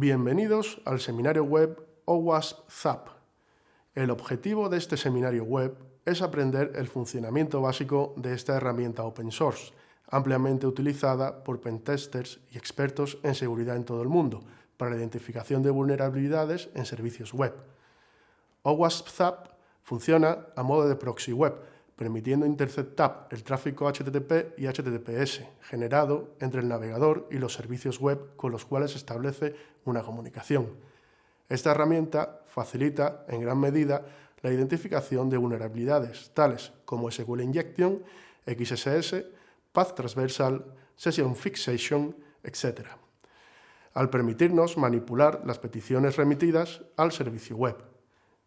Bienvenidos al seminario web OWASP ZAP. El objetivo de este seminario web es aprender el funcionamiento básico de esta herramienta open source, ampliamente utilizada por pentesters y expertos en seguridad en todo el mundo, para la identificación de vulnerabilidades en servicios web. OWASP ZAP funciona a modo de proxy web, permitiendo interceptar el tráfico HTTP y HTTPS generado entre el navegador y los servicios web con los cuales se establece una comunicación. Esta herramienta facilita en gran medida la identificación de vulnerabilidades tales como SQL Injection, XSS, Path Transversal, Session Fixation, etc., al permitirnos manipular las peticiones remitidas al servicio web.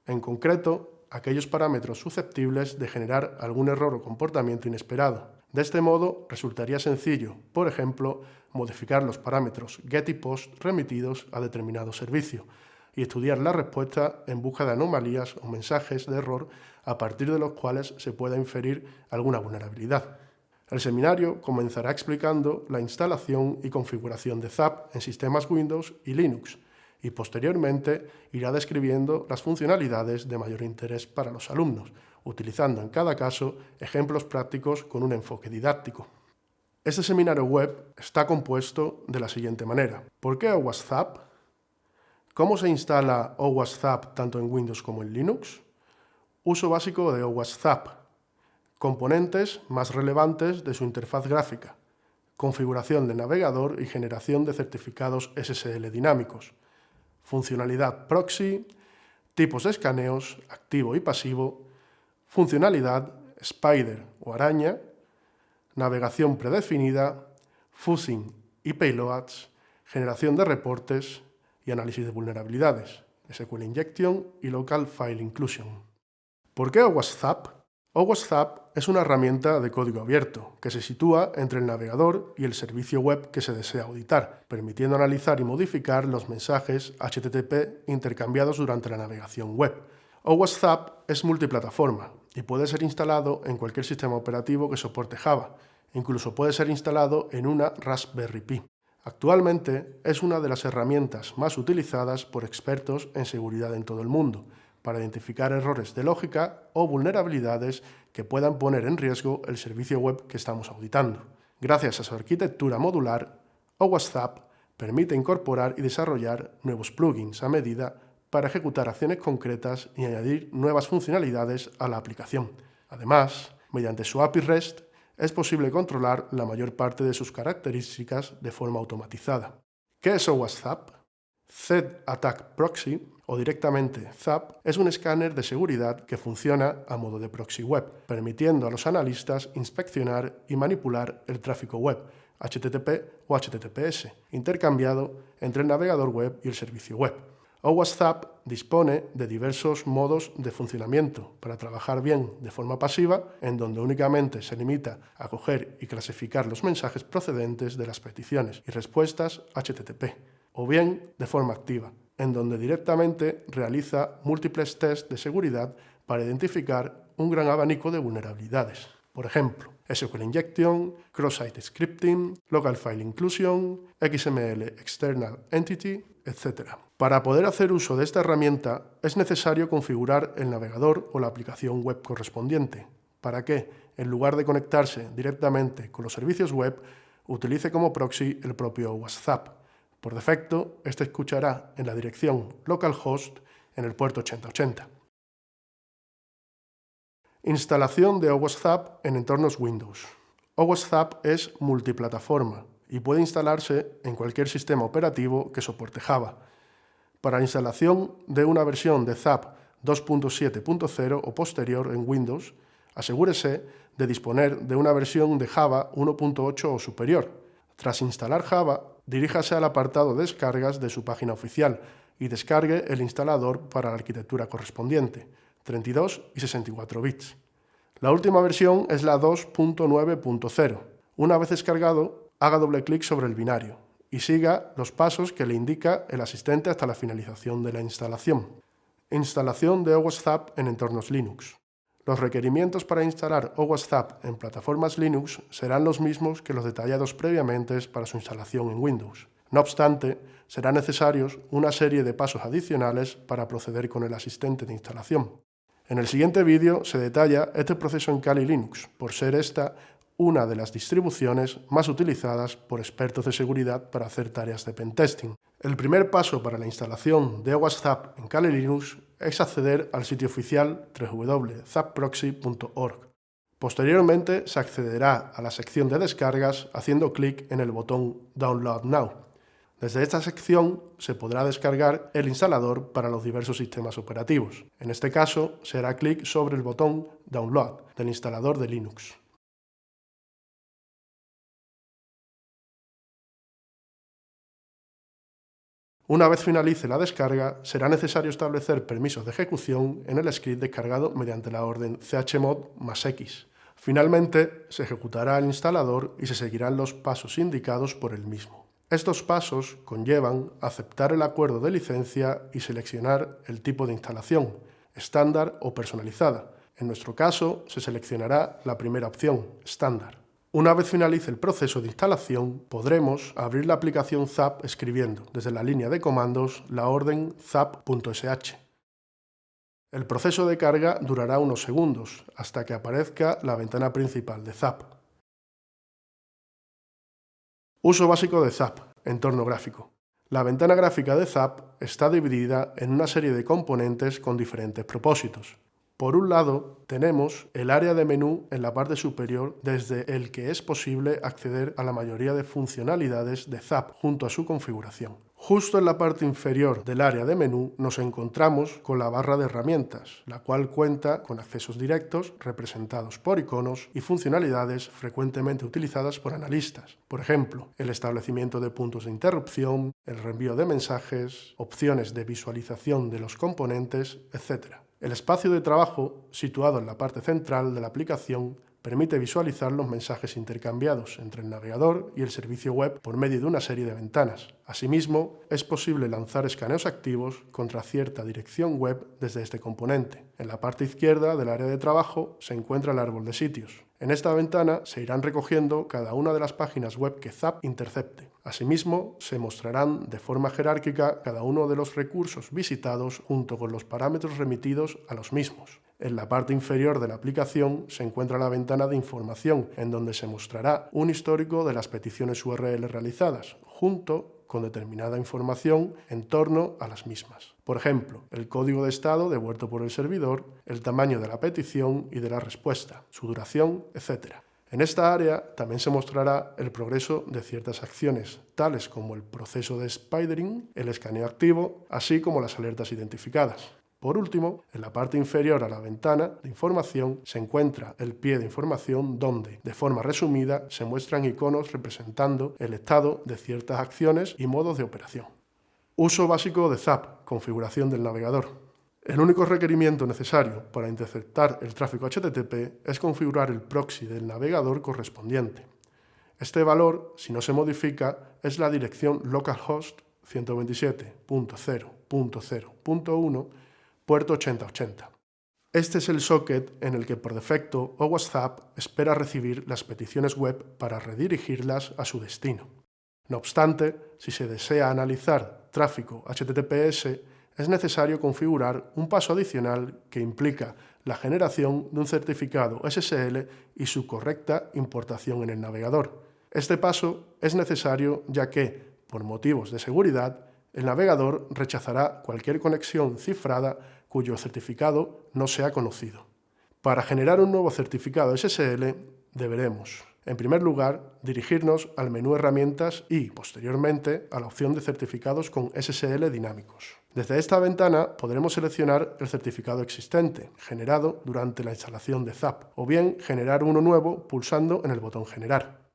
En concreto, aquellos parámetros susceptibles de generar algún error o comportamiento inesperado. De este modo, resultaría sencillo, por ejemplo, modificar los parámetros GET y POST remitidos a determinado servicio y estudiar la respuesta en busca de anomalías o mensajes de error a partir de los cuales se pueda inferir alguna vulnerabilidad. El seminario comenzará explicando la instalación y configuración de ZAP en sistemas Windows y Linux, y posteriormente irá describiendo las funcionalidades de mayor interés para los alumnos, utilizando en cada caso ejemplos prácticos con un enfoque didáctico. Este seminario web está compuesto de la siguiente manera. ¿Por qué OWASP ZAP? ¿Cómo se instala OWASP ZAP tanto en Windows como en Linux? Uso básico de OWASP ZAP. Componentes más relevantes de su interfaz gráfica. Configuración del navegador y generación de certificados SSL dinámicos. Funcionalidad proxy, tipos de escaneos, activo y pasivo, funcionalidad, spider o araña, navegación predefinida, fuzzing y payloads, generación de reportes y análisis de vulnerabilidades, SQL Injection y Local File Inclusion. ¿Por qué OWASP ZAP? OWASP ZAP es una herramienta de código abierto que se sitúa entre el navegador y el servicio web que se desea auditar, permitiendo analizar y modificar los mensajes HTTP intercambiados durante la navegación web. OWASP ZAP es multiplataforma y puede ser instalado en cualquier sistema operativo que soporte Java. Incluso puede ser instalado en una Raspberry Pi. Actualmente es una de las herramientas más utilizadas por expertos en seguridad en todo el mundo, para identificar errores de lógica o vulnerabilidades que puedan poner en riesgo el servicio web que estamos auditando. Gracias a su arquitectura modular, OWASP ZAP permite incorporar y desarrollar nuevos plugins a medida para ejecutar acciones concretas y añadir nuevas funcionalidades a la aplicación. Además, mediante su API REST, es posible controlar la mayor parte de sus características de forma automatizada. ¿Qué es OWASP ZAP? Threat Attack Proxy, o directamente ZAP, es un escáner de seguridad que funciona a modo de proxy web, permitiendo a los analistas inspeccionar y manipular el tráfico web, HTTP o HTTPS, intercambiado entre el navegador web y el servicio web. OWASP ZAP dispone de diversos modos de funcionamiento para trabajar bien de forma pasiva, en donde únicamente se limita a coger y clasificar los mensajes procedentes de las peticiones y respuestas HTTP, o bien de forma activa, en donde directamente realiza múltiples tests de seguridad para identificar un gran abanico de vulnerabilidades. Por ejemplo, SQL Injection, Cross-Site Scripting, Local File Inclusion, XML External Entity, etc. Para poder hacer uso de esta herramienta es necesario configurar el navegador o la aplicación web correspondiente, para que, en lugar de conectarse directamente con los servicios web, utilice como proxy el propio OWASP ZAP. Por defecto, este escuchará en la dirección localhost en el puerto 8080. Instalación de OWASP ZAP en entornos Windows. OWASP ZAP es multiplataforma y puede instalarse en cualquier sistema operativo que soporte Java. Para la instalación de una versión de ZAP 2.7.0 o posterior en Windows, asegúrese de disponer de una versión de Java 1.8 o superior. Tras instalar Java, diríjase al apartado de descargas de su página oficial y descargue el instalador para la arquitectura correspondiente, 32 y 64 bits. La última versión es la 2.9.0. Una vez descargado, haga doble clic sobre el binario y siga los pasos que le indica el asistente hasta la finalización de la instalación. Instalación de OWASP ZAP en entornos Linux. Los requerimientos para instalar OWASP ZAP en plataformas Linux serán los mismos que los detallados previamente para su instalación en Windows. No obstante, serán necesarios una serie de pasos adicionales para proceder con el asistente de instalación. En el siguiente vídeo se detalla este proceso en Kali Linux, por ser esta una de las distribuciones más utilizadas por expertos de seguridad para hacer tareas de pentesting. El primer paso para la instalación de OWASP en Kali Linux es acceder al sitio oficial www.zapproxy.org. Posteriormente se accederá a la sección de descargas haciendo clic en el botón Download Now. Desde esta sección se podrá descargar el instalador para los diversos sistemas operativos. En este caso, se hará clic sobre el botón Download del instalador de Linux. Una vez finalice la descarga, será necesario establecer permisos de ejecución en el script descargado mediante la orden chmod+x. Finalmente, se ejecutará el instalador y se seguirán los pasos indicados por el mismo. Estos pasos conllevan aceptar el acuerdo de licencia y seleccionar el tipo de instalación, estándar o personalizada. En nuestro caso, se seleccionará la primera opción, estándar. Una vez finalice el proceso de instalación, podremos abrir la aplicación Zap escribiendo desde la línea de comandos la orden zap.sh. El proceso de carga durará unos segundos, hasta que aparezca la ventana principal de Zap. Uso básico de Zap, entorno gráfico. La ventana gráfica de Zap está dividida en una serie de componentes con diferentes propósitos. Por un lado, tenemos el área de menú en la parte superior desde el que es posible acceder a la mayoría de funcionalidades de Zap junto a su configuración. Justo en la parte inferior del área de menú nos encontramos con la barra de herramientas, la cual cuenta con accesos directos representados por iconos y funcionalidades frecuentemente utilizadas por analistas. Por ejemplo, el establecimiento de puntos de interrupción, el reenvío de mensajes, opciones de visualización de los componentes, etc. El espacio de trabajo, situado en la parte central de la aplicación, permite visualizar los mensajes intercambiados entre el navegador y el servicio web por medio de una serie de ventanas. Asimismo, es posible lanzar escaneos activos contra cierta dirección web desde este componente. En la parte izquierda del área de trabajo se encuentra el árbol de sitios. En esta ventana se irán recogiendo cada una de las páginas web que Zap intercepte. Asimismo, se mostrarán de forma jerárquica cada uno de los recursos visitados junto con los parámetros remitidos a los mismos. En la parte inferior de la aplicación se encuentra la ventana de información, en donde se mostrará un histórico de las peticiones URL realizadas, junto con determinada información en torno a las mismas. Por ejemplo, el código de estado devuelto por el servidor, el tamaño de la petición y de la respuesta, su duración, etc. En esta área también se mostrará el progreso de ciertas acciones, tales como el proceso de spidering, el escaneo activo, así como las alertas identificadas. Por último, en la parte inferior a la ventana de información se encuentra el pie de información donde, de forma resumida, se muestran iconos representando el estado de ciertas acciones y modos de operación. Uso básico de Zap, configuración del navegador. El único requerimiento necesario para interceptar el tráfico HTTP es configurar el proxy del navegador correspondiente. Este valor, si no se modifica, es la dirección localhost 127.0.0.1 puerto 8080. Este es el socket en el que por defecto OWASP espera recibir las peticiones web para redirigirlas a su destino. No obstante, si se desea analizar tráfico HTTPS, es necesario configurar un paso adicional que implica la generación de un certificado SSL y su correcta importación en el navegador. Este paso es necesario ya que, por motivos de seguridad, el navegador rechazará cualquier conexión cifrada cuyo certificado no sea conocido. Para generar un nuevo certificado SSL, deberemos, en primer lugar, dirigirnos al menú Herramientas y, posteriormente, a la opción de certificados con SSL dinámicos. Desde esta ventana podremos seleccionar el certificado existente, generado durante la instalación de Zap, o bien generar uno nuevo pulsando en el botón Generar.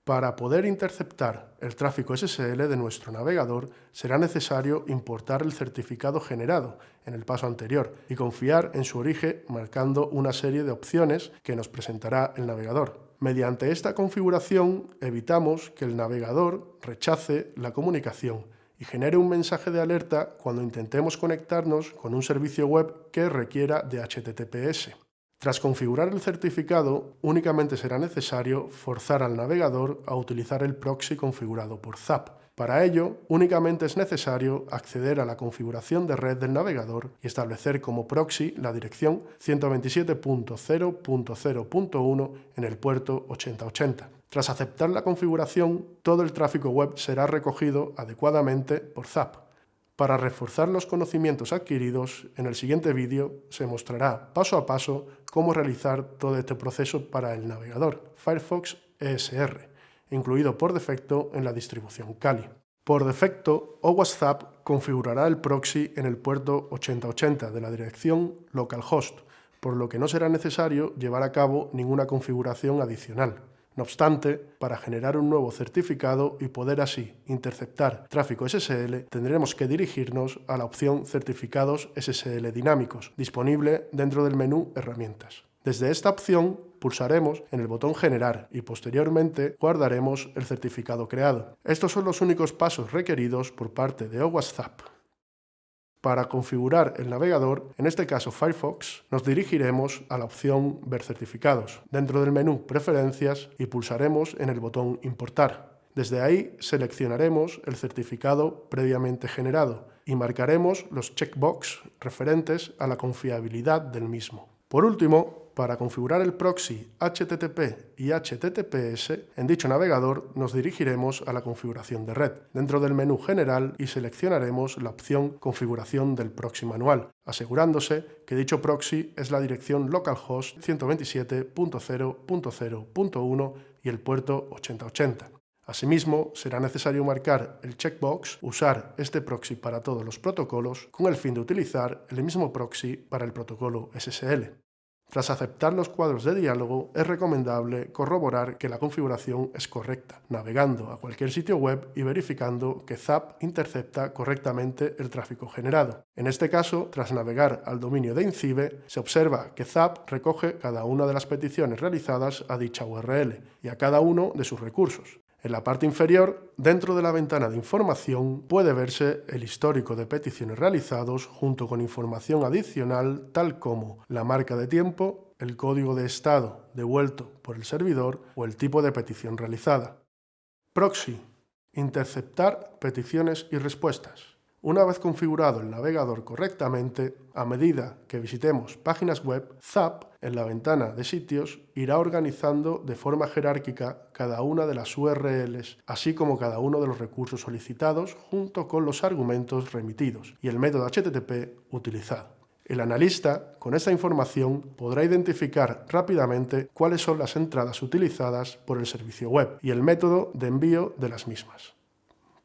Para poder interceptar el tráfico SSL de nuestro navegador, será necesario importar el certificado generado en el paso anterior y confiar en su origen marcando una serie de opciones que nos presentará el navegador. Mediante esta configuración evitamos que el navegador rechace la comunicación y genere un mensaje de alerta cuando intentemos conectarnos con un servicio web que requiera de HTTPS. Tras configurar el certificado, únicamente será necesario forzar al navegador a utilizar el proxy configurado por Zap. Para ello, únicamente es necesario acceder a la configuración de red del navegador y establecer como proxy la dirección 127.0.0.1 en el puerto 8080. Tras aceptar la configuración, todo el tráfico web será recogido adecuadamente por Zap. Para reforzar los conocimientos adquiridos, en el siguiente vídeo se mostrará paso a paso cómo realizar todo este proceso para el navegador Firefox ESR, incluido por defecto en la distribución Kali. Por defecto, OWASP Zap configurará el proxy en el puerto 8080 de la dirección localhost, por lo que no será necesario llevar a cabo ninguna configuración adicional. No obstante, para generar un nuevo certificado y poder así interceptar tráfico SSL, tendremos que dirigirnos a la opción Certificados SSL dinámicos, disponible dentro del menú Herramientas. Desde esta opción, pulsaremos en el botón Generar y posteriormente guardaremos el certificado creado. Estos son los únicos pasos requeridos por parte de OWASP Zap. Para configurar el navegador, en este caso Firefox, nos dirigiremos a la opción Ver certificados, dentro del menú Preferencias y pulsaremos en el botón Importar. Desde ahí seleccionaremos el certificado previamente generado y marcaremos los checkbox referentes a la confiabilidad del mismo. Por último, para configurar el proxy HTTP y HTTPS en dicho navegador, nos dirigiremos a la configuración de red, dentro del menú General y seleccionaremos la opción Configuración del proxy manual, asegurándose que dicho proxy es la dirección localhost 127.0.0.1 y el puerto 8080. Asimismo, será necesario marcar el checkbox Usar este proxy para todos los protocolos con el fin de utilizar el mismo proxy para el protocolo SSL. Tras aceptar los cuadros de diálogo, es recomendable corroborar que la configuración es correcta, navegando a cualquier sitio web y verificando que Zap intercepta correctamente el tráfico generado. En este caso, tras navegar al dominio de INCIBE, se observa que Zap recoge cada una de las peticiones realizadas a dicha URL y a cada uno de sus recursos. En la parte inferior, dentro de la ventana de información, puede verse el histórico de peticiones realizados junto con información adicional tal como la marca de tiempo, el código de estado devuelto por el servidor o el tipo de petición realizada. Proxy. Interceptar peticiones y respuestas. Una vez configurado el navegador correctamente, a medida que visitemos páginas web, Zap, en la ventana de sitios, irá organizando de forma jerárquica cada una de las URLs, así como cada uno de los recursos solicitados, junto con los argumentos remitidos y el método HTTP utilizado. El analista, con esta información, podrá identificar rápidamente cuáles son las entradas utilizadas por el servicio web y el método de envío de las mismas.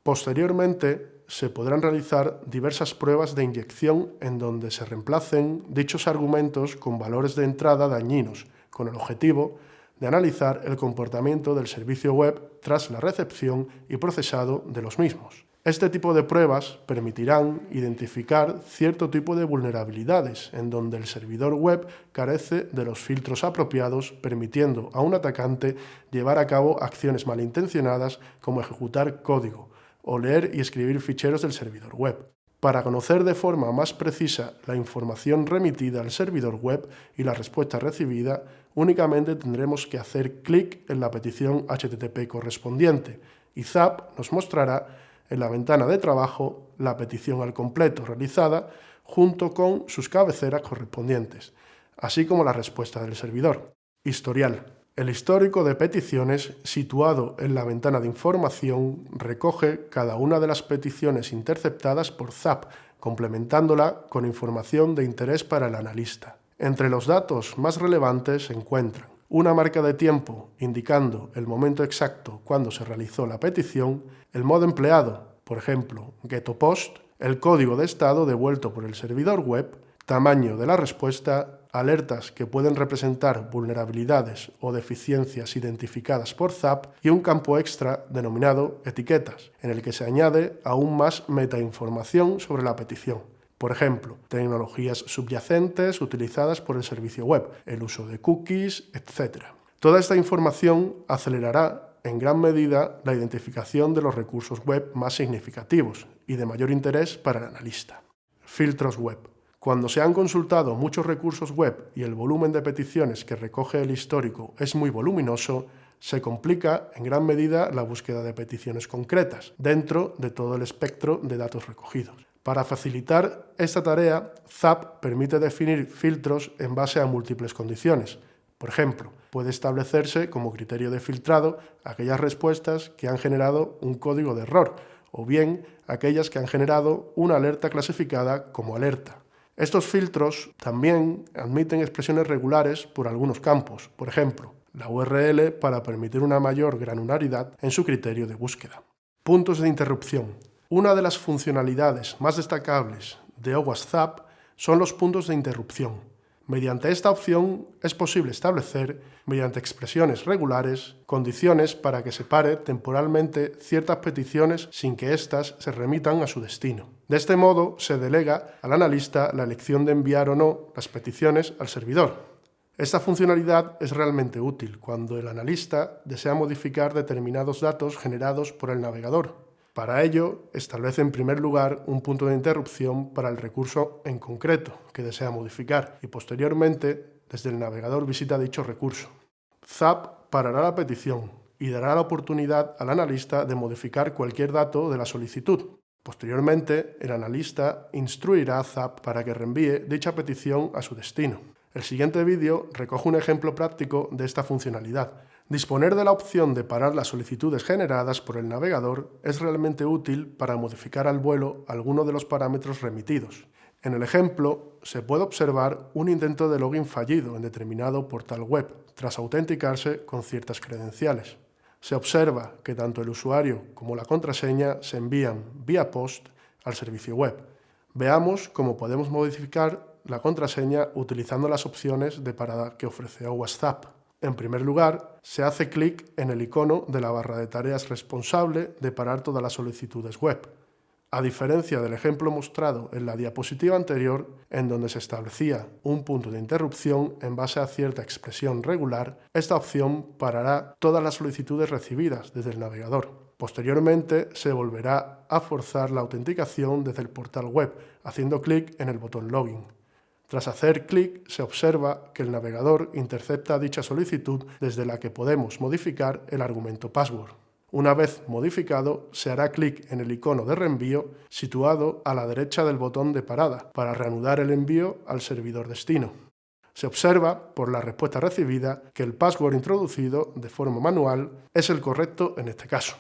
Posteriormente, se podrán realizar diversas pruebas de inyección en donde se reemplacen dichos argumentos con valores de entrada dañinos, con el objetivo de analizar el comportamiento del servicio web tras la recepción y procesado de los mismos. Este tipo de pruebas permitirán identificar cierto tipo de vulnerabilidades en donde el servidor web carece de los filtros apropiados, permitiendo a un atacante llevar a cabo acciones malintencionadas como ejecutar código o leer y escribir ficheros del servidor web. Para conocer de forma más precisa la información remitida al servidor web y la respuesta recibida, únicamente tendremos que hacer clic en la petición HTTP correspondiente y Zap nos mostrará en la ventana de trabajo la petición al completo realizada junto con sus cabeceras correspondientes, así como la respuesta del servidor. Historial. El histórico de peticiones, situado en la ventana de información, recoge cada una de las peticiones interceptadas por Zap, complementándola con información de interés para el analista. Entre los datos más relevantes se encuentran una marca de tiempo indicando el momento exacto cuando se realizó la petición, el modo empleado, por ejemplo, getOpost, el código de estado devuelto por el servidor web, tamaño de la respuesta, alertas que pueden representar vulnerabilidades o deficiencias identificadas por Zap y un campo extra denominado etiquetas, en el que se añade aún más metainformación sobre la petición. Por ejemplo, tecnologías subyacentes utilizadas por el servicio web, el uso de cookies, etc. Toda esta información acelerará en gran medida la identificación de los recursos web más significativos y de mayor interés para el analista. Filtros web. Cuando se han consultado muchos recursos web y el volumen de peticiones que recoge el histórico es muy voluminoso, se complica en gran medida la búsqueda de peticiones concretas dentro de todo el espectro de datos recogidos. Para facilitar esta tarea, ZAP permite definir filtros en base a múltiples condiciones. Por ejemplo, puede establecerse como criterio de filtrado aquellas respuestas que han generado un código de error, o bien aquellas que han generado una alerta clasificada como alerta. Estos filtros también admiten expresiones regulares por algunos campos, por ejemplo, la URL para permitir una mayor granularidad en su criterio de búsqueda. Puntos de interrupción. Una de las funcionalidades más destacables de OWASP ZAP son los puntos de interrupción. Mediante esta opción es posible establecer, mediante expresiones regulares, condiciones para que se pare temporalmente ciertas peticiones sin que éstas se remitan a su destino. De este modo, se delega al analista la elección de enviar o no las peticiones al servidor. Esta funcionalidad es realmente útil cuando el analista desea modificar determinados datos generados por el navegador. Para ello, establece en primer lugar un punto de interrupción para el recurso en concreto que desea modificar y posteriormente, desde el navegador visita dicho recurso. ZAP parará la petición y dará la oportunidad al analista de modificar cualquier dato de la solicitud. Posteriormente, el analista instruirá a ZAP para que reenvíe dicha petición a su destino. El siguiente vídeo recoge un ejemplo práctico de esta funcionalidad. Disponer de la opción de parar las solicitudes generadas por el navegador es realmente útil para modificar al vuelo alguno de los parámetros remitidos. En el ejemplo, se puede observar un intento de login fallido en determinado portal web, tras autenticarse con ciertas credenciales. Se observa que tanto el usuario como la contraseña se envían vía post al servicio web. Veamos cómo podemos modificar la contraseña utilizando las opciones de parada que ofrece OWASP ZAP. En primer lugar, se hace clic en el icono de la barra de tareas responsable de parar todas las solicitudes web. A diferencia del ejemplo mostrado en la diapositiva anterior, en donde se establecía un punto de interrupción en base a cierta expresión regular, esta opción parará todas las solicitudes recibidas desde el navegador. Posteriormente, se volverá a forzar la autenticación desde el portal web, haciendo clic en el botón Login. Tras hacer clic, se observa que el navegador intercepta dicha solicitud desde la que podemos modificar el argumento password. Una vez modificado, se hará clic en el icono de reenvío situado a la derecha del botón de parada para reanudar el envío al servidor destino. Se observa, por la respuesta recibida, que el password introducido de forma manual es el correcto en este caso.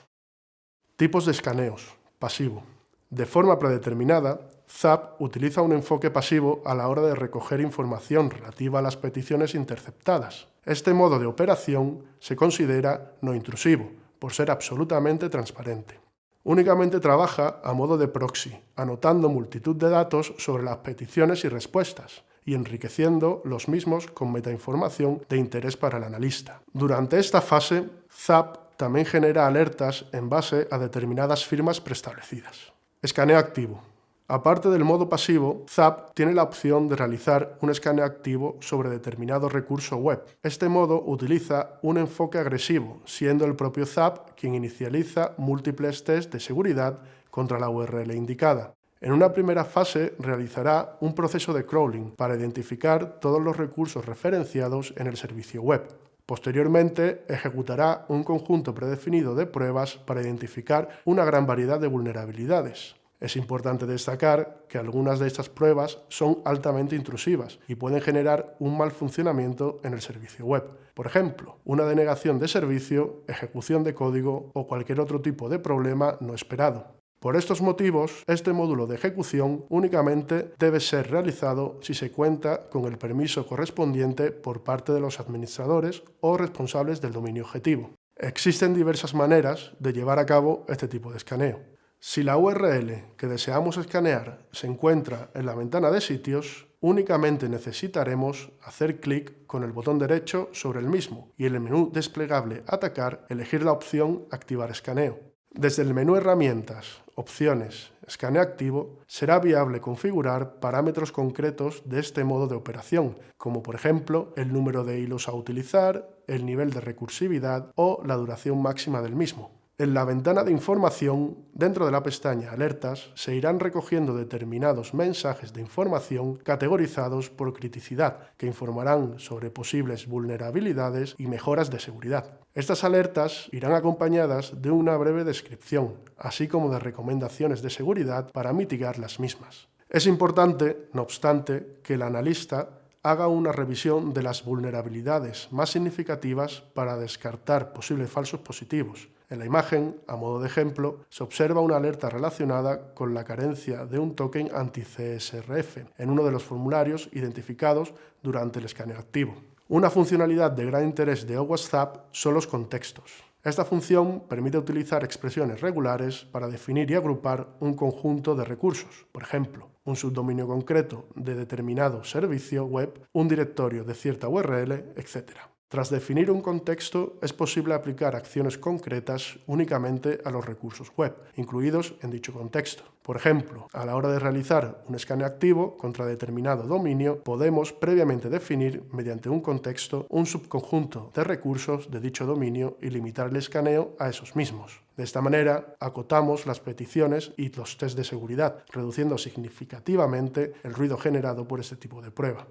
Tipos de escaneos. Pasivo. De forma predeterminada, ZAP utiliza un enfoque pasivo a la hora de recoger información relativa a las peticiones interceptadas. Este modo de operación se considera no intrusivo, por ser absolutamente transparente. Únicamente trabaja a modo de proxy, anotando multitud de datos sobre las peticiones y respuestas, y enriqueciendo los mismos con metainformación de interés para el analista. Durante esta fase, ZAP también genera alertas en base a determinadas firmas preestablecidas. Escaneo activo. Aparte del modo pasivo, ZAP tiene la opción de realizar un escaneo activo sobre determinado recurso web. Este modo utiliza un enfoque agresivo, siendo el propio ZAP quien inicializa múltiples tests de seguridad contra la URL indicada. En una primera fase realizará un proceso de crawling para identificar todos los recursos referenciados en el servicio web. Posteriormente, ejecutará un conjunto predefinido de pruebas para identificar una gran variedad de vulnerabilidades. Es importante destacar que algunas de estas pruebas son altamente intrusivas y pueden generar un mal funcionamiento en el servicio web. Por ejemplo, una denegación de servicio, ejecución de código o cualquier otro tipo de problema no esperado. Por estos motivos, este módulo de ejecución únicamente debe ser realizado si se cuenta con el permiso correspondiente por parte de los administradores o responsables del dominio objetivo. Existen diversas maneras de llevar a cabo este tipo de escaneo. Si la URL que deseamos escanear se encuentra en la ventana de sitios, únicamente necesitaremos hacer clic con el botón derecho sobre el mismo y en el menú desplegable Atacar elegir la opción Activar escaneo. Desde el menú Herramientas, Opciones, Escaneo activo, será viable configurar parámetros concretos de este modo de operación, como por ejemplo el número de hilos a utilizar, el nivel de recursividad o la duración máxima del mismo. En la ventana de información, dentro de la pestaña Alertas, se irán recogiendo determinados mensajes de información categorizados por criticidad, que informarán sobre posibles vulnerabilidades y mejoras de seguridad. Estas alertas irán acompañadas de una breve descripción, así como de recomendaciones de seguridad para mitigar las mismas. Es importante, no obstante, que el analista haga una revisión de las vulnerabilidades más significativas para descartar posibles falsos positivos. En la imagen, a modo de ejemplo, se observa una alerta relacionada con la carencia de un token anti-CSRF en uno de los formularios identificados durante el escaneo activo. Una funcionalidad de gran interés de OWASP Zap son los contextos. Esta función permite utilizar expresiones regulares para definir y agrupar un conjunto de recursos, por ejemplo, un subdominio concreto de determinado servicio web, un directorio de cierta URL, etc. Tras definir un contexto, es posible aplicar acciones concretas únicamente a los recursos web, incluidos en dicho contexto. Por ejemplo, a la hora de realizar un escaneo activo contra determinado dominio, podemos previamente definir, mediante un contexto, un subconjunto de recursos de dicho dominio y limitar el escaneo a esos mismos. De esta manera, acotamos las peticiones y los tests de seguridad, reduciendo significativamente el ruido generado por este tipo de prueba.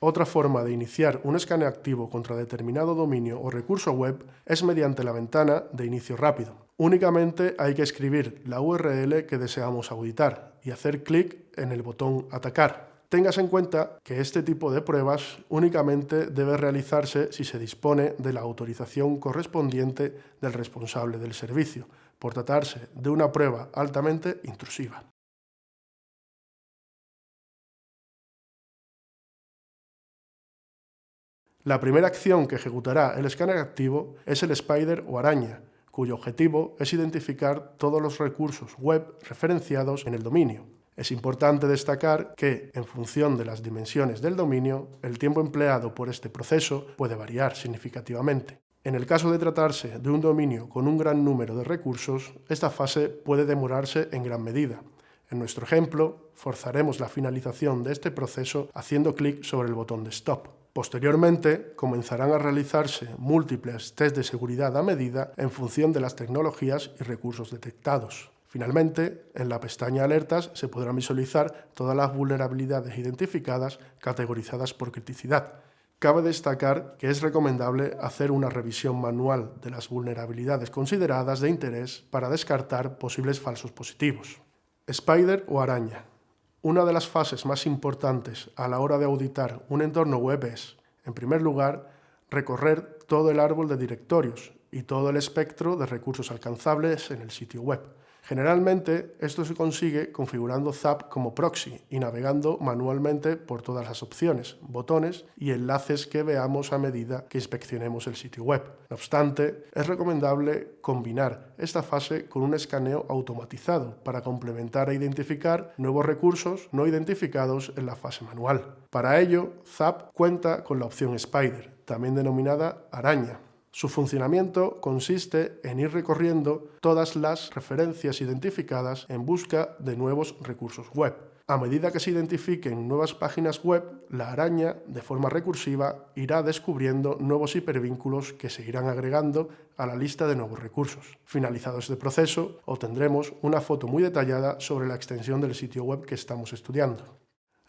Otra forma de iniciar un escaneo activo contra determinado dominio o recurso web es mediante la ventana de inicio rápido. Únicamente hay que escribir la URL que deseamos auditar y hacer clic en el botón Atacar. Tengas en cuenta que este tipo de pruebas únicamente debe realizarse si se dispone de la autorización correspondiente del responsable del servicio, por tratarse de una prueba altamente intrusiva. La primera acción que ejecutará el escáner activo es el spider o araña, cuyo objetivo es identificar todos los recursos web referenciados en el dominio. Es importante destacar que, en función de las dimensiones del dominio, el tiempo empleado por este proceso puede variar significativamente. En el caso de tratarse de un dominio con un gran número de recursos, esta fase puede demorarse en gran medida. En nuestro ejemplo, forzaremos la finalización de este proceso haciendo clic sobre el botón de Stop. Posteriormente, comenzarán a realizarse múltiples tests de seguridad a medida en función de las tecnologías y recursos detectados. Finalmente, en la pestaña Alertas se podrán visualizar todas las vulnerabilidades identificadas categorizadas por criticidad. Cabe destacar que es recomendable hacer una revisión manual de las vulnerabilidades consideradas de interés para descartar posibles falsos positivos. Spider o araña. Una de las fases más importantes a la hora de auditar un entorno web es, en primer lugar, recorrer todo el árbol de directorios y todo el espectro de recursos alcanzables en el sitio web. Generalmente, esto se consigue configurando Zap como proxy y navegando manualmente por todas las opciones, botones y enlaces que veamos a medida que inspeccionemos el sitio web. No obstante, es recomendable combinar esta fase con un escaneo automatizado para complementar e identificar nuevos recursos no identificados en la fase manual. Para ello, Zap cuenta con la opción Spider, también denominada araña. Su funcionamiento consiste en ir recorriendo todas las referencias identificadas en busca de nuevos recursos web. A medida que se identifiquen nuevas páginas web, la araña, de forma recursiva, irá descubriendo nuevos hipervínculos que se irán agregando a la lista de nuevos recursos. Finalizado este proceso, obtendremos una foto muy detallada sobre la extensión del sitio web que estamos estudiando.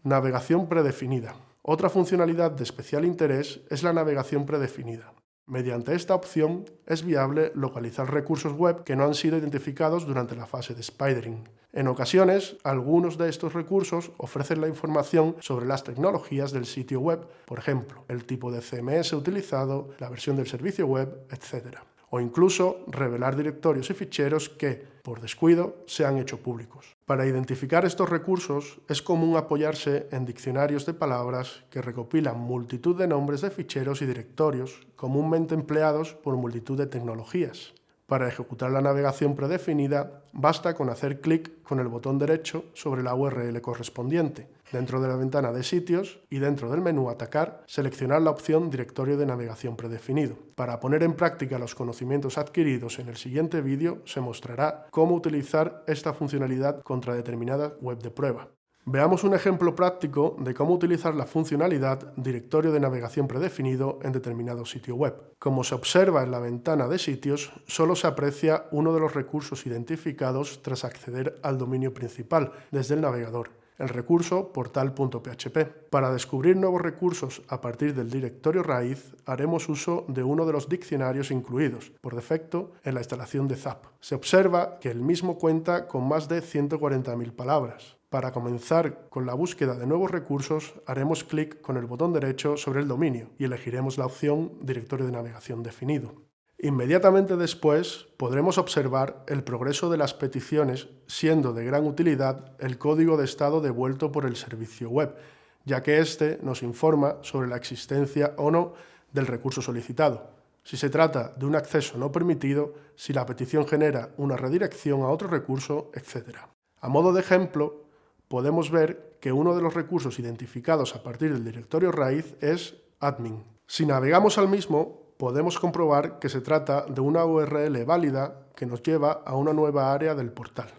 Navegación predefinida. Otra funcionalidad de especial interés es la navegación predefinida. Mediante esta opción es viable localizar recursos web que no han sido identificados durante la fase de spidering. En ocasiones, algunos de estos recursos ofrecen la información sobre las tecnologías del sitio web, por ejemplo, el tipo de CMS utilizado, la versión del servicio web, etc. O incluso revelar directorios y ficheros que, por descuido, se han hecho públicos. Para identificar estos recursos, es común apoyarse en diccionarios de palabras que recopilan multitud de nombres de ficheros y directorios, comúnmente empleados por multitud de tecnologías. Para ejecutar la navegación predefinida, basta con hacer clic con el botón derecho sobre la URL correspondiente. Dentro de la ventana de sitios y dentro del menú Atacar, seleccionar la opción Directorio de navegación predefinido. Para poner en práctica los conocimientos adquiridos en el siguiente vídeo, se mostrará cómo utilizar esta funcionalidad contra determinada web de prueba. Veamos un ejemplo práctico de cómo utilizar la funcionalidad directorio de navegación predefinido en determinado sitio web. Como se observa en la ventana de sitios, solo se aprecia uno de los recursos identificados tras acceder al dominio principal desde el navegador, el recurso portal.php. Para descubrir nuevos recursos a partir del directorio raíz, haremos uso de uno de los diccionarios incluidos, por defecto, en la instalación de Zap. Se observa que el mismo cuenta con más de 140.000 palabras. Para comenzar con la búsqueda de nuevos recursos, haremos clic con el botón derecho sobre el dominio y elegiremos la opción Directorio de navegación definido. Inmediatamente después podremos observar el progreso de las peticiones, siendo de gran utilidad el código de estado devuelto por el servicio web, ya que éste nos informa sobre la existencia o no del recurso solicitado, si se trata de un acceso no permitido, si la petición genera una redirección a otro recurso, etc. A modo de ejemplo, podemos ver que uno de los recursos identificados a partir del directorio raíz es admin. Si navegamos al mismo, podemos comprobar que se trata de una URL válida que nos lleva a una nueva área del portal.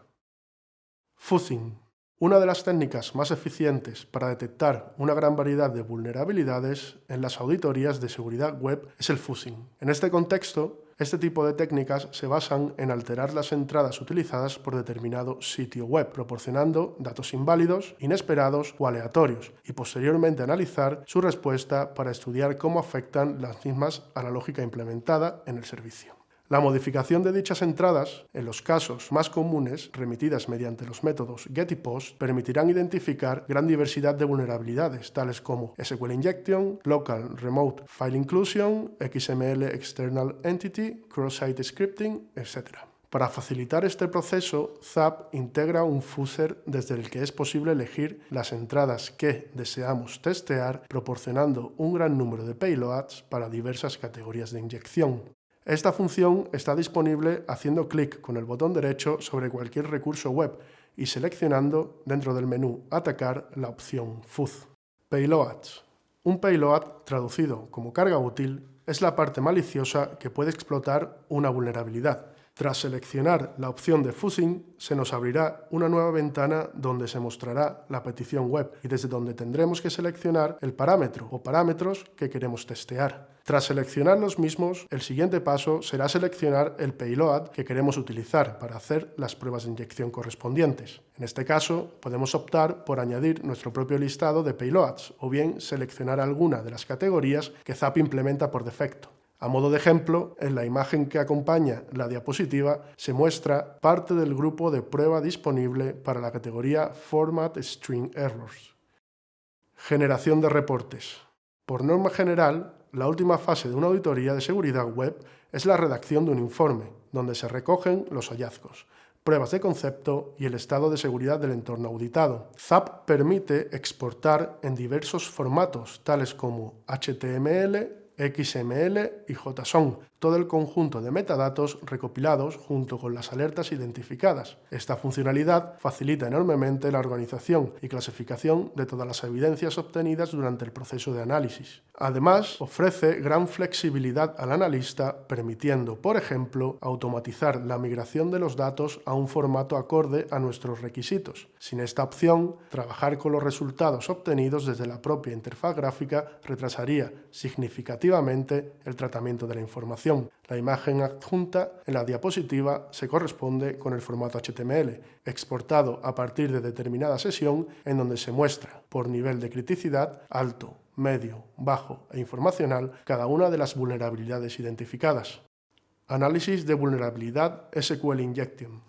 Fuzzing. Una de las técnicas más eficientes para detectar una gran variedad de vulnerabilidades en las auditorías de seguridad web es el fuzzing. En este contexto, este tipo de técnicas se basan en alterar las entradas utilizadas por determinado sitio web, proporcionando datos inválidos, inesperados o aleatorios, y posteriormente analizar su respuesta para estudiar cómo afectan las mismas a la lógica implementada en el servicio. La modificación de dichas entradas, en los casos más comunes remitidas mediante los métodos get y post, permitirán identificar gran diversidad de vulnerabilidades, tales como SQL Injection, Local Remote File Inclusion, XML External Entity, Cross-Site Scripting, etc. Para facilitar este proceso, Zap integra un fuzzer desde el que es posible elegir las entradas que deseamos testear, proporcionando un gran número de payloads para diversas categorías de inyección. Esta función está disponible haciendo clic con el botón derecho sobre cualquier recurso web y seleccionando dentro del menú Atacar la opción Fuzz. Payloads. Un payload, traducido como carga útil, es la parte maliciosa que puede explotar una vulnerabilidad. Tras seleccionar la opción de fuzzing, se nos abrirá una nueva ventana donde se mostrará la petición web y desde donde tendremos que seleccionar el parámetro o parámetros que queremos testear. Tras seleccionar los mismos, el siguiente paso será seleccionar el payload que queremos utilizar para hacer las pruebas de inyección correspondientes. En este caso, podemos optar por añadir nuestro propio listado de payloads o bien seleccionar alguna de las categorías que Zap implementa por defecto. A modo de ejemplo, en la imagen que acompaña la diapositiva se muestra parte del grupo de prueba disponible para la categoría Format String Errors. Generación de reportes. Por norma general, la última fase de una auditoría de seguridad web es la redacción de un informe, donde se recogen los hallazgos, pruebas de concepto y el estado de seguridad del entorno auditado. Zap permite exportar en diversos formatos, tales como HTML, XML y JSON, todo el conjunto de metadatos recopilados junto con las alertas identificadas. Esta funcionalidad facilita enormemente la organización y clasificación de todas las evidencias obtenidas durante el proceso de análisis. Además, ofrece gran flexibilidad al analista, permitiendo, por ejemplo, automatizar la migración de los datos a un formato acorde a nuestros requisitos. Sin esta opción, trabajar con los resultados obtenidos desde la propia interfaz gráfica retrasaría significativamente el tratamiento de la información. La imagen adjunta en la diapositiva se corresponde con el formato HTML, exportado a partir de determinada sesión en donde se muestra, por nivel de criticidad, alto, medio, bajo e informacional, cada una de las vulnerabilidades identificadas. Análisis de vulnerabilidad SQL Injection.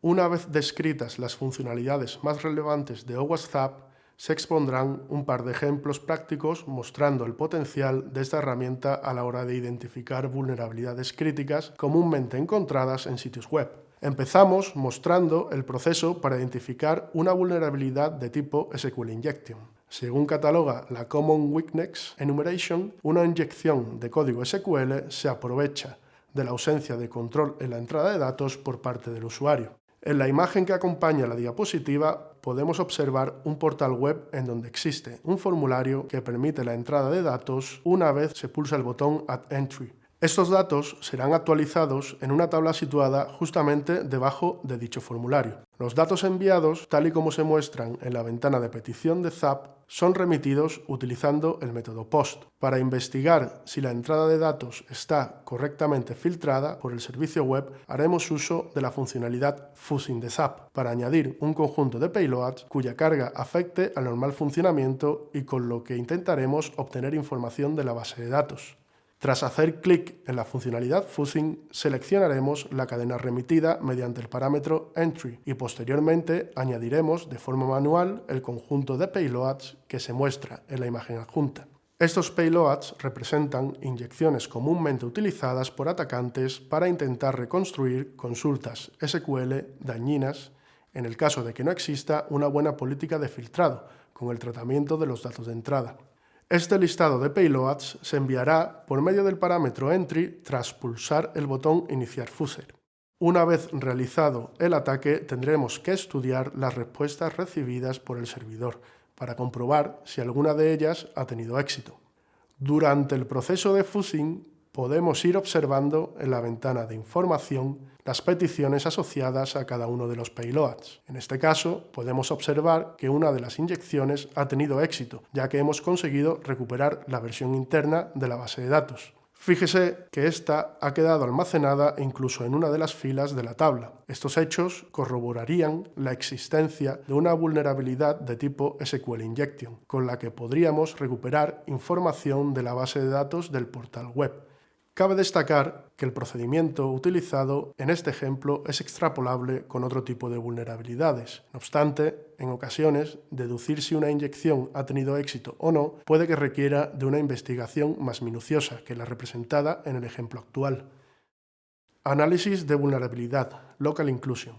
Una vez descritas las funcionalidades más relevantes de OWASP Zap, se expondrán un par de ejemplos prácticos mostrando el potencial de esta herramienta a la hora de identificar vulnerabilidades críticas comúnmente encontradas en sitios web. Empezamos mostrando el proceso para identificar una vulnerabilidad de tipo SQL Injection. Según cataloga la Common Weakness Enumeration, una inyección de código SQL se aprovecha de la ausencia de control en la entrada de datos por parte del usuario. En la imagen que acompaña la diapositiva podemos observar un portal web en donde existe un formulario que permite la entrada de datos una vez se pulsa el botón Add Entry. Estos datos serán actualizados en una tabla situada justamente debajo de dicho formulario. Los datos enviados, tal y como se muestran en la ventana de petición de ZAP, son remitidos utilizando el método POST. Para investigar si la entrada de datos está correctamente filtrada por el servicio web, haremos uso de la funcionalidad Fuzzing de ZAP para añadir un conjunto de payloads cuya carga afecte al normal funcionamiento y con lo que intentaremos obtener información de la base de datos. Tras hacer clic en la funcionalidad Fuzzing, seleccionaremos la cadena remitida mediante el parámetro Entry y posteriormente añadiremos de forma manual el conjunto de payloads que se muestra en la imagen adjunta. Estos payloads representan inyecciones comúnmente utilizadas por atacantes para intentar reconstruir consultas SQL dañinas en el caso de que no exista una buena política de filtrado con el tratamiento de los datos de entrada. Este listado de payloads se enviará por medio del parámetro Entry tras pulsar el botón Iniciar Fuzzer. Una vez realizado el ataque, tendremos que estudiar las respuestas recibidas por el servidor para comprobar si alguna de ellas ha tenido éxito. Durante el proceso de fuzzing, podemos ir observando en la ventana de información las peticiones asociadas a cada uno de los payloads. En este caso, podemos observar que una de las inyecciones ha tenido éxito, ya que hemos conseguido recuperar la versión interna de la base de datos. Fíjese que esta ha quedado almacenada incluso en una de las filas de la tabla. Estos hechos corroborarían la existencia de una vulnerabilidad de tipo SQL Injection, con la que podríamos recuperar información de la base de datos del portal web. Cabe destacar que el procedimiento utilizado en este ejemplo es extrapolable con otro tipo de vulnerabilidades. No obstante, en ocasiones, deducir si una inyección ha tenido éxito o no puede que requiera de una investigación más minuciosa que la representada en el ejemplo actual. Análisis de vulnerabilidad, Local Inclusion.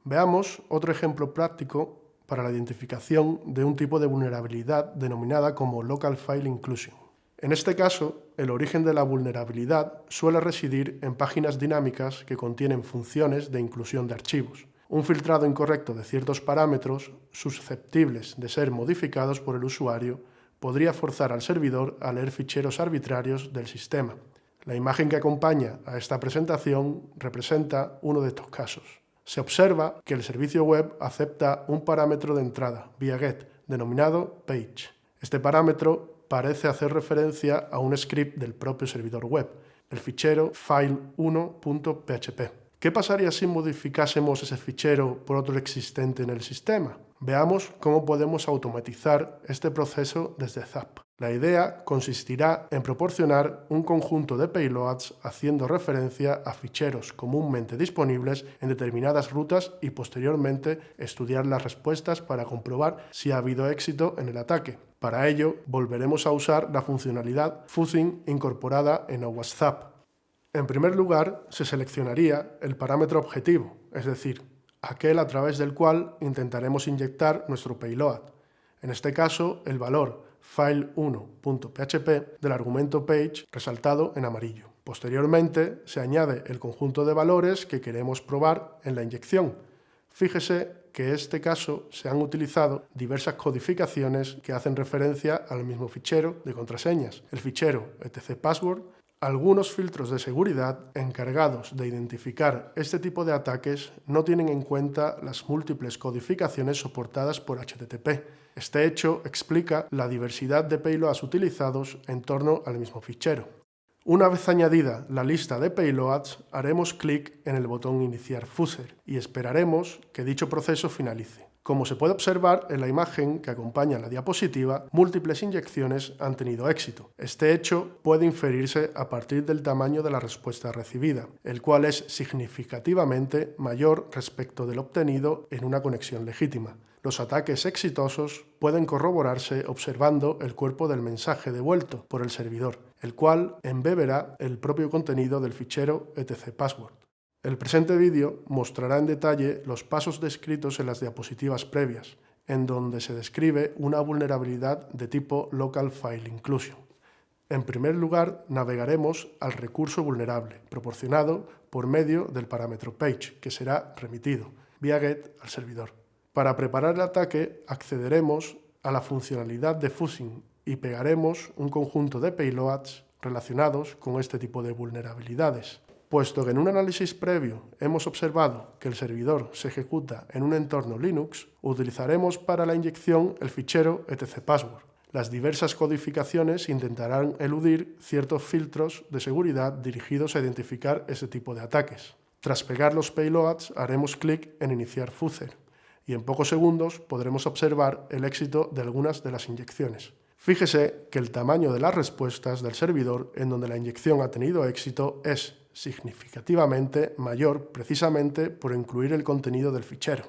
Veamos otro ejemplo práctico para la identificación de un tipo de vulnerabilidad denominada como Local File Inclusion. En este caso, el origen de la vulnerabilidad suele residir en páginas dinámicas que contienen funciones de inclusión de archivos. Un filtrado incorrecto de ciertos parámetros, susceptibles de ser modificados por el usuario, podría forzar al servidor a leer ficheros arbitrarios del sistema. La imagen que acompaña a esta presentación representa uno de estos casos. Se observa que el servicio web acepta un parámetro de entrada, vía GET, denominado Page. Este parámetro parece hacer referencia a un script del propio servidor web, el fichero file1.php. ¿Qué pasaría si modificásemos ese fichero por otro existente en el sistema? Veamos cómo podemos automatizar este proceso desde ZAP. La idea consistirá en proporcionar un conjunto de payloads haciendo referencia a ficheros comúnmente disponibles en determinadas rutas y posteriormente estudiar las respuestas para comprobar si ha habido éxito en el ataque. Para ello, volveremos a usar la funcionalidad Fuzzing incorporada en OWASP ZAP. En primer lugar, se seleccionaría el parámetro objetivo, es decir, aquel a través del cual intentaremos inyectar nuestro payload. En este caso, el valor file1.php del argumento page resaltado en amarillo. Posteriormente, se añade el conjunto de valores que queremos probar en la inyección. Fíjese que en este caso se han utilizado diversas codificaciones que hacen referencia al mismo fichero de contraseñas, el fichero etcpassword. Algunos filtros de seguridad encargados de identificar este tipo de ataques no tienen en cuenta las múltiples codificaciones soportadas por HTTP. Este hecho explica la diversidad de payloads utilizados en torno al mismo fichero. Una vez añadida la lista de payloads, haremos clic en el botón Iniciar Fuzzer y esperaremos que dicho proceso finalice. Como se puede observar en la imagen que acompaña la diapositiva, múltiples inyecciones han tenido éxito. Este hecho puede inferirse a partir del tamaño de la respuesta recibida, el cual es significativamente mayor respecto del obtenido en una conexión legítima. Los ataques exitosos pueden corroborarse observando el cuerpo del mensaje devuelto por el servidor, el cual embeberá el propio contenido del fichero etcpassword. El presente vídeo mostrará en detalle los pasos descritos en las diapositivas previas, en donde se describe una vulnerabilidad de tipo Local File Inclusion. En primer lugar, navegaremos al recurso vulnerable, proporcionado por medio del parámetro page, que será remitido, vía GET, al servidor. Para preparar el ataque, accederemos a la funcionalidad de Fuzzing y pegaremos un conjunto de payloads relacionados con este tipo de vulnerabilidades. Puesto que en un análisis previo hemos observado que el servidor se ejecuta en un entorno Linux, utilizaremos para la inyección el fichero etcpassword. Las diversas codificaciones intentarán eludir ciertos filtros de seguridad dirigidos a identificar ese tipo de ataques. Tras pegar los payloads, haremos clic en Iniciar Fuzzer y en pocos segundos podremos observar el éxito de algunas de las inyecciones. Fíjese que el tamaño de las respuestas del servidor en donde la inyección ha tenido éxito es significativamente mayor precisamente por incluir el contenido del fichero.